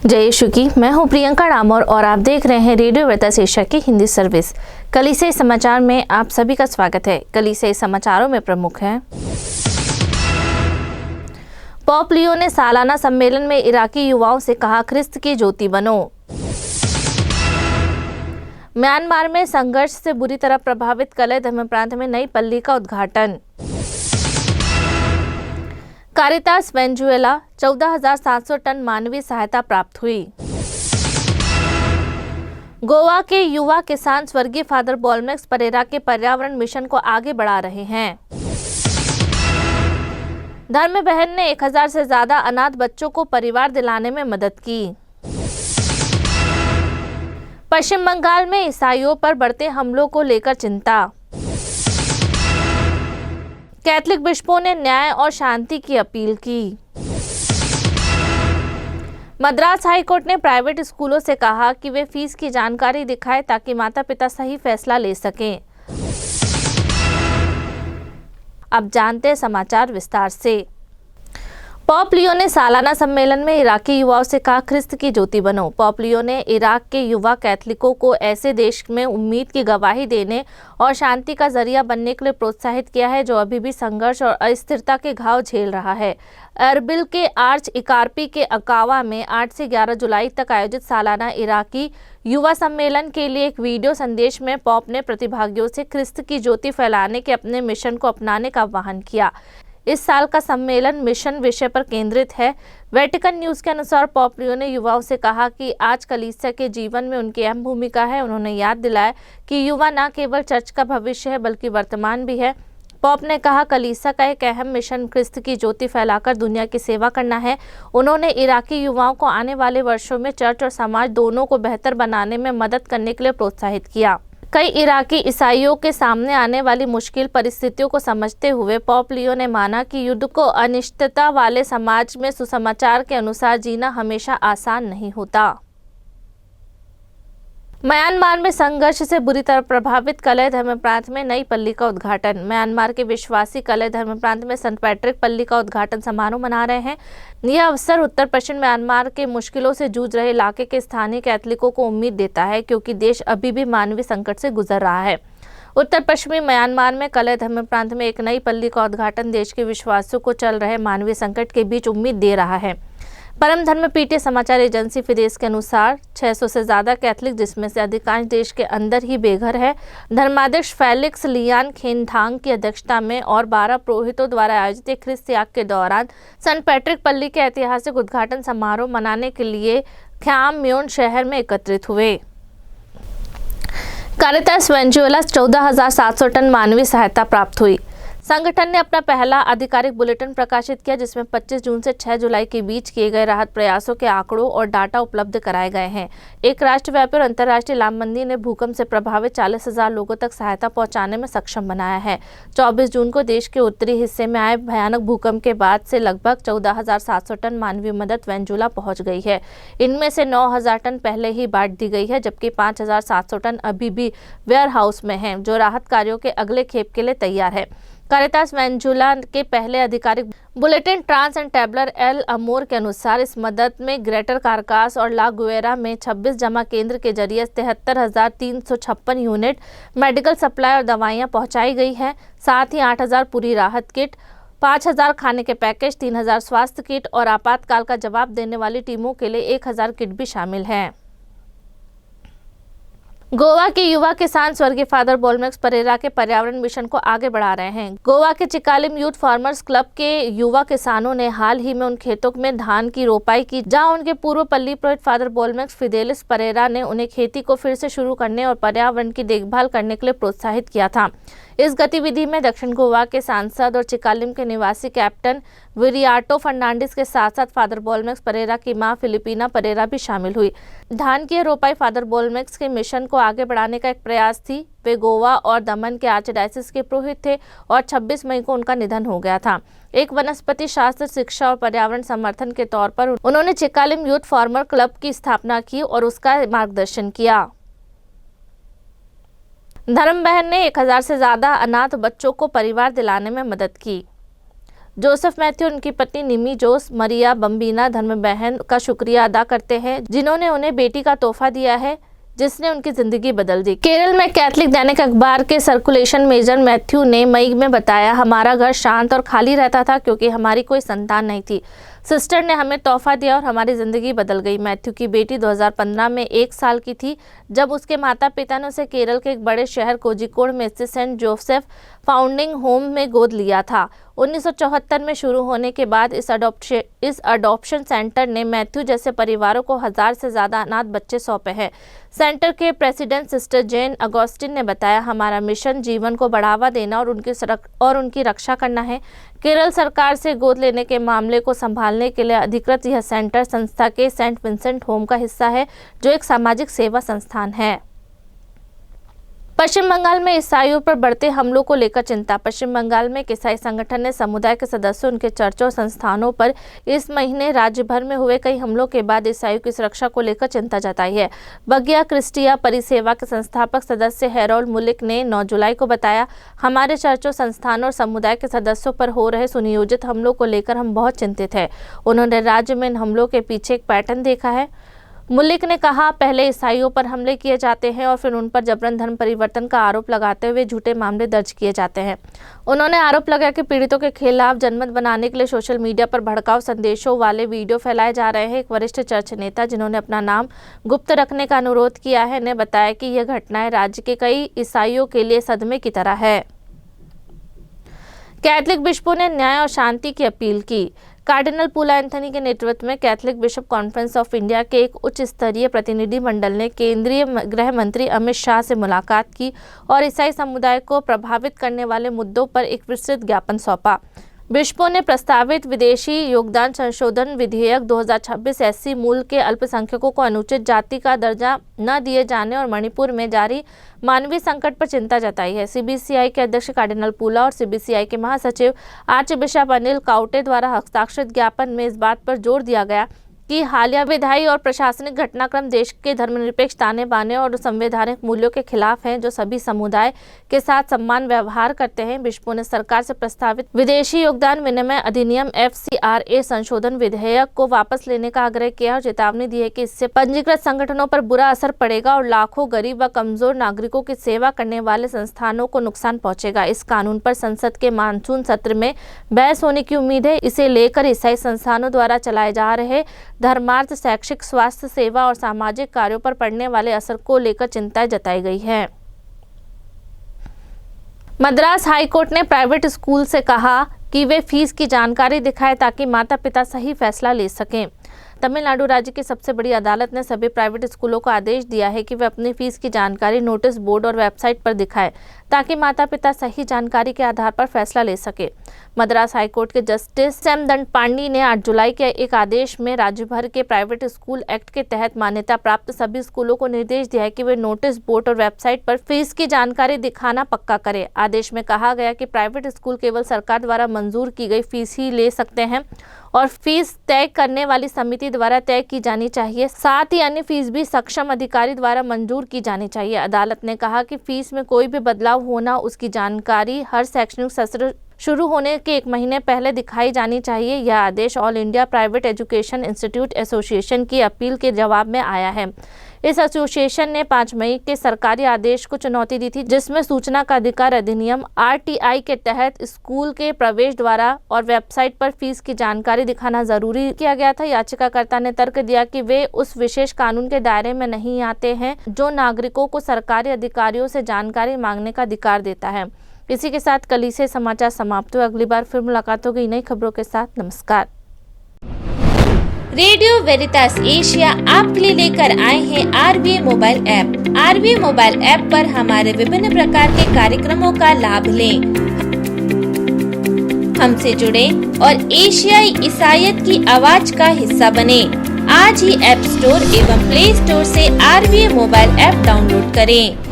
जय यीशु की। मैं हूं प्रियंका डामोर और आप देख रहे हैं रेडियो वेतास एशिया की हिंदी सर्विस। कलीसिया समाचार में आप सभी का स्वागत है। कलीसिया समाचारों में प्रमुख हैं। पोप लियो ने सालाना सम्मेलन में इराकी युवाओं से कहा, ख्रिस्त की ज्योति बनो। म्यांमार में संघर्ष से बुरी तरह प्रभावित कलह धर्म प्रांत में नई पल्ली का उद्घाटन। कारितास वेनेजुएला 14,700 टन मानवीय सहायता प्राप्त हुई। गोवा के युवा किसान स्वर्गीय फादर बोलमेक्स परेरा के पर्यावरण मिशन को आगे बढ़ा रहे हैं। धर्म बहन ने 1000 से ज्यादा अनाथ बच्चों को परिवार दिलाने में मदद की। पश्चिम बंगाल में ईसाइयों पर बढ़ते हमलों को लेकर चिंता। कैथलिक बिशपों ने न्याय और शांति की अपील की। मद्रास हाईकोर्ट ने प्राइवेट स्कूलों से कहा कि वे फीस की जानकारी दिखाएं ताकि माता पिता सही फैसला ले सकें। अब जानते हैं समाचार विस्तार से। पोप लियो ने सालाना सम्मेलन में इराकी युवाओं से कहा, ख्रिस्त की ज्योति बनो। पोप लियो ने इराक के युवा कैथलिकों को ऐसे देश में उम्मीद की गवाही देने और शांति का जरिया बनने के लिए प्रोत्साहित किया है जो अभी भी संघर्ष और अस्थिरता के घाव झेल रहा है। अरबिल के आर्च इकारपी के अकावा में 8 से 11 जुलाई तक आयोजित सालाना इराकी युवा सम्मेलन के लिए एक वीडियो संदेश में पोप ने प्रतिभागियों से ख्रिस्त की ज्योति फैलाने के अपने मिशन को अपनाने का आह्वान किया। इस साल का सम्मेलन मिशन विषय पर केंद्रित है। वेटिकन न्यूज के अनुसार पोप लियो ने युवाओं से कहा कि आज कलीसिया के जीवन में उनकी अहम भूमिका है। उन्होंने याद दिलाया कि युवा न केवल चर्च का भविष्य है बल्कि वर्तमान भी है। पोप ने कहा, कलीसिया का एक अहम मिशन ख्रिस्त की ज्योति फैलाकर दुनिया की सेवा करना है। उन्होंने इराकी युवाओं को आने वाले वर्षों में चर्च और समाज दोनों को बेहतर बनाने में मदद करने के लिए प्रोत्साहित किया। कई इराकी ईसाइयों के सामने आने वाली मुश्किल परिस्थितियों को समझते हुए पोप लियो ने माना कि युद्ध को अनिश्चितता वाले समाज में सुसमाचार के अनुसार जीना हमेशा आसान नहीं होता। म्यांमार में संघर्ष से बुरी तरह प्रभावित कलह धर्म प्रांत में नई पल्ली का उद्घाटन। म्यांमार के विश्वासी कलह धर्म प्रांत में सेंट पैट्रिक पल्ली का उद्घाटन समारोह मना रहे हैं। यह अवसर उत्तर पश्चिम म्यांमार के मुश्किलों से जूझ रहे इलाके के स्थानीय कैथलिकों को उम्मीद देता है क्योंकि देश अभी भी मानवीय संकट से गुजर रहा है। उत्तर पश्चिमी म्यांमार में कलह धर्म प्रांत में एक नई पल्ली का उद्घाटन देश के विश्वासियों को चल रहे मानवीय संकट के बीच उम्मीद दे रहा है। परम धर्मपीठीय समाचार एजेंसी फिदेस के अनुसार 600 से ज्यादा कैथलिक, जिसमें से अधिकांश देश के अंदर ही बेघर है, धर्माध्यक्ष फेलिक्स लियान खेनथांग की अध्यक्षता में और 12 पुरोहितों द्वारा आयोजित एक ख्रिस्त याग के दौरान सेंट पैट्रिक पल्ली के ऐतिहासिक उद्घाटन समारोह मनाने के लिए ख्याम म्योन शहर में एकत्रित हुए। कारितास वेनेजुएला 14,700 टन मानवीय सहायता प्राप्त हुई। संगठन ने अपना पहला आधिकारिक बुलेटिन प्रकाशित किया जिसमें 25 जून से 6 जुलाई के बीच किए गए राहत प्रयासों के आंकड़ों और डाटा उपलब्ध कराए गए हैं। एक राष्ट्रव्यापी और अंतर्राष्ट्रीय लामबंदी ने भूकंप से प्रभावित 40,000 लोगों तक सहायता पहुंचाने में सक्षम बनाया है। 24 जून को देश के उत्तरी हिस्से में आए भयानक भूकंप के बाद से लगभग 14,700 टन मानवीय मदद वेनेजुएला पहुंच गई है। इनमें से 9,000 टन पहले ही बांट दी गई है जबकि 5,700 टन अभी भी वेयर हाउस में है जो राहत कार्यों के अगले खेप के लिए तैयार है। कारितास वेनेजुएला के पहले आधिकारिक बुलेटिन ट्रांस एंड टेबलर एल अमोर के अनुसार इस मदद में ग्रेटर कारकास और ला गुएरा में 26 जमा केंद्र के जरिए 73,356 यूनिट मेडिकल सप्लाई और दवाइयां पहुंचाई गई है। साथ ही 8,000 पूरी राहत किट, 5,000 खाने के पैकेज, 3,000 स्वास्थ्य किट और आपातकाल का जवाब देने वाली टीमों के लिए 1,000 किट भी शामिल हैं। गोवा के युवा किसान स्वर्गीय फादर बोलमेक्स परेरा के पर्यावरण मिशन को आगे बढ़ा रहे हैं। गोवा के चिकालिम यूथ फार्मर्स क्लब के युवा किसानों ने हाल ही में उन खेतों में धान की रोपाई की जहां उनके पूर्व पल्ली पुरोहित फादर बोलमेक्स फिदेलिस परेरा ने उन्हें खेती को फिर से शुरू करने और पर्यावरण की देखभाल करने के लिए प्रोत्साहित किया था। इस गतिविधि में दक्षिण गोवा के सांसद और चिकालिम के निवासी कैप्टन विरियाटो फर्नांडिस के साथ साथ फादर बोलमेक्स परेरा की मां फिलिपिना परेरा भी शामिल हुई। धान की रोपाई फादर बोलमेक्स के मिशन को आगे बढ़ाने का एक प्रयास थी। वे गोवा और दमन के आर्चडायसिस के पुरोहित थे और 26 मई को उनका निधन हो गया था। एक वनस्पति शास्त्र, शिक्षा और पर्यावरण समर्थन के तौर पर उन्होंने चिकालिम यूथ फार्मर क्लब की स्थापना की और उसका मार्गदर्शन किया। धर्म बहन ने 1000 से ज्यादा अनाथ बच्चों को परिवार दिलाने में मदद की। जोसेफ मैथ्यू, उनकी पत्नी निमी जोस, मरिया बम्बीना धर्म बहन का शुक्रिया अदा करते हैं जिन्होंने उन्हें बेटी का तोहफा दिया है जिसने उनकी जिंदगी बदल दी। केरल में कैथलिक दैनिक अखबार के सर्कुलेशन मेजर मैथ्यू ने मई में बताया, हमारा घर शांत और खाली रहता था क्योंकि हमारी कोई संतान नहीं थी। सिस्टर ने हमें तोहफा दिया और हमारी जिंदगी बदल गई। मैथ्यू की बेटी 2015 में 1 साल की थी जब उसके माता पिता ने उसे केरल के एक बड़े शहर कोझिकोड में स्थित सेंट जोसेफ फाउंडिंग होम में गोद लिया था। 1974 में शुरू होने के बाद इस अडॉप्शन सेंटर ने मैथ्यू जैसे परिवारों को 1000 से ज्यादा अनाथ बच्चे सौंपे हैं। सेंटर के प्रेसिडेंट सिस्टर जेन अगोस्टिन ने बताया, हमारा मिशन जीवन को बढ़ावा देना और उनकी रक्षा करना है। केरल सरकार से गोद लेने के मामले को संभालने के लिए अधिकृत यह सेंटर संस्था के सेंट विंसेंट होम का हिस्सा है, जो एक सामाजिक सेवा संस्थान है। पश्चिम बंगाल में ईसाइयों पर बढ़ते हमलों को लेकर चिंता। पश्चिम बंगाल में एक ईसाई संगठन ने समुदाय के सदस्यों, उनके चर्चों और संस्थानों पर इस महीने राज्य भर में हुए कई हमलों के बाद ईसाइयों की सुरक्षा को लेकर चिंता जताई है। बगिया क्रिस्टिया परिसेवा के संस्थापक सदस्य हेरोल्ड मुलिक ने 9 जुलाई को बताया, हमारे चर्चों, संस्थानों और समुदाय के सदस्यों पर हो रहे सुनियोजित हमलों को लेकर हम बहुत चिंतित हैं। उन्होंने राज्य में इन हमलों के पीछे एक पैटर्न देखा है। मुलिक ने कहा, पहले ईसाइयों पर हमले किए जाते हैं और फिर उन पर जबरन धर्म परिवर्तन का आरोप लगाते हुए झूठे मामले दर्ज किए जाते हैं। उन्होंने आरोप लगाया कि पीड़ितों के खिलाफ जनमत बनाने के लिए सोशल मीडिया पर भड़काऊ संदेशों वाले वीडियो फैलाए जा रहे हैं। एक वरिष्ठ चर्च नेता, जिन्होंने अपना नाम गुप्त रखने का अनुरोध किया है, ने बताया कि यह घटनाएं राज्य के कई ईसाइयों के लिए सदमे की तरह है। कैथलिक बिशपों ने न्याय और शांति की अपील की। कार्डिनल पूला एंथनी के नेतृत्व में Catholic bishop conference of India के एक उच्च स्तरीय प्रतिनिधि मंडल ने केंद्रीय गृह मंत्री अमित शाह से मुलाकात की और ईसाई समुदाय को प्रभावित करने वाले मुद्दों पर एक विस्तृत ज्ञापन सौंपा। बिशपों ने प्रस्तावित विदेशी योगदान संशोधन विधेयक 2026, एससी मूल के अल्पसंख्यकों को अनुचित जाति का दर्जा न दिए जाने और मणिपुर में जारी मानवीय संकट पर चिंता जताई है। सीबीसीआई के अध्यक्ष कार्डिनल पूला और सीबीसीआई के महासचिव आर्च बिशप अनिल काउटे द्वारा हस्ताक्षरित ज्ञापन में इस बात पर जोर दिया गया कि हालिया विधायी और प्रशासनिक घटनाक्रम देश के धर्मनिरपेक्ष ताने बाने और संवैधानिक मूल्यों के खिलाफ हैं, जो सभी समुदाय के साथ समान व्यवहार करते हैं। बिशपों ने सरकार से प्रस्तावित विदेशी योगदान विनिमय अधिनियम FCRA संशोधन विधेयक को वापस लेने का आग्रह किया और चेतावनी दी है कि इससे पंजीकृत संगठनों पर बुरा असर पड़ेगा और लाखों गरीब व कमजोर नागरिकों की सेवा करने वाले संस्थानों को नुकसान पहुंचेगा। इस कानून पर संसद के मानसून सत्र में बहस होने की उम्मीद है। इसे लेकर ईसाई संस्थानों द्वारा चलाए जा रहे धर्मार्थ, शैक्षिक, स्वास्थ्य सेवा और सामाजिक कार्यों पर पड़ने वाले असर को लेकर चिंताएं जताई गई है। मद्रास हाईकोर्ट ने प्राइवेट स्कूल से कहा कि वे फीस की जानकारी दिखाएं ताकि माता पिता सही फैसला ले सकें। तमिलनाडु राज्य की सबसे बड़ी अदालत ने सभी प्राइवेट स्कूलों को आदेश दिया है कि वे अपनी फीस की जानकारी नोटिस बोर्ड और वेबसाइट पर दिखाएं ताकि माता पिता सही जानकारी के आधार पर फैसला ले सके। मद्रास हाईकोर्ट के जस्टिस सैम दंडपाणी ने 8 जुलाई के एक आदेश में राज्य भर के प्राइवेट स्कूल एक्ट के तहत मान्यता प्राप्त सभी स्कूलों को निर्देश दिया है कि वे नोटिस बोर्ड और वेबसाइट पर फीस की जानकारी दिखाना पक्का करें। आदेश में कहा गया कि प्राइवेट स्कूल केवल सरकार द्वारा मंजूर की गई फीस ही ले सकते हैं और फीस तय करने वाली समिति द्वारा तय की जानी चाहिए। साथ ही अन्य फीस भी सक्षम अधिकारी द्वारा मंजूर की जानी चाहिए। अदालत ने कहा कि फीस में कोई भी बदलाव होना, उसकी जानकारी हर शैक्षणिक सत्र शुरू होने के 1 महीने पहले दिखाई जानी चाहिए। यह आदेश All India Private Education Institute Association की अपील के जवाब में आया है। इस एसोसिएशन ने 5 मई के सरकारी आदेश को चुनौती दी थी, जिसमें सूचना का अधिकार अधिनियम RTI के तहत स्कूल के प्रवेश द्वारा और वेबसाइट पर फीस की जानकारी दिखाना जरूरी किया गया था। याचिकाकर्ता ने तर्क दिया कि वे उस विशेष कानून के दायरे में नहीं आते हैं जो नागरिकों को सरकारी अधिकारियों से जानकारी मांगने का अधिकार देता है। इसी के साथ कल से समाचार समाप्त हुए। अगली बार फिर मुलाकात होगी नई खबरों के साथ। नमस्कार। रेडियो वेरितास एशिया आपके लिए लेकर आए हैं RVA mobile app. RVA mobile app पर हमारे विभिन्न प्रकार के कार्यक्रमों का लाभ लें, हमसे जुड़े और एशियाई ईसाईयत की आवाज का हिस्सा बने। आज ही ऐप स्टोर एवं प्ले स्टोर से RVA मोबाइल ऐप डाउनलोड करें।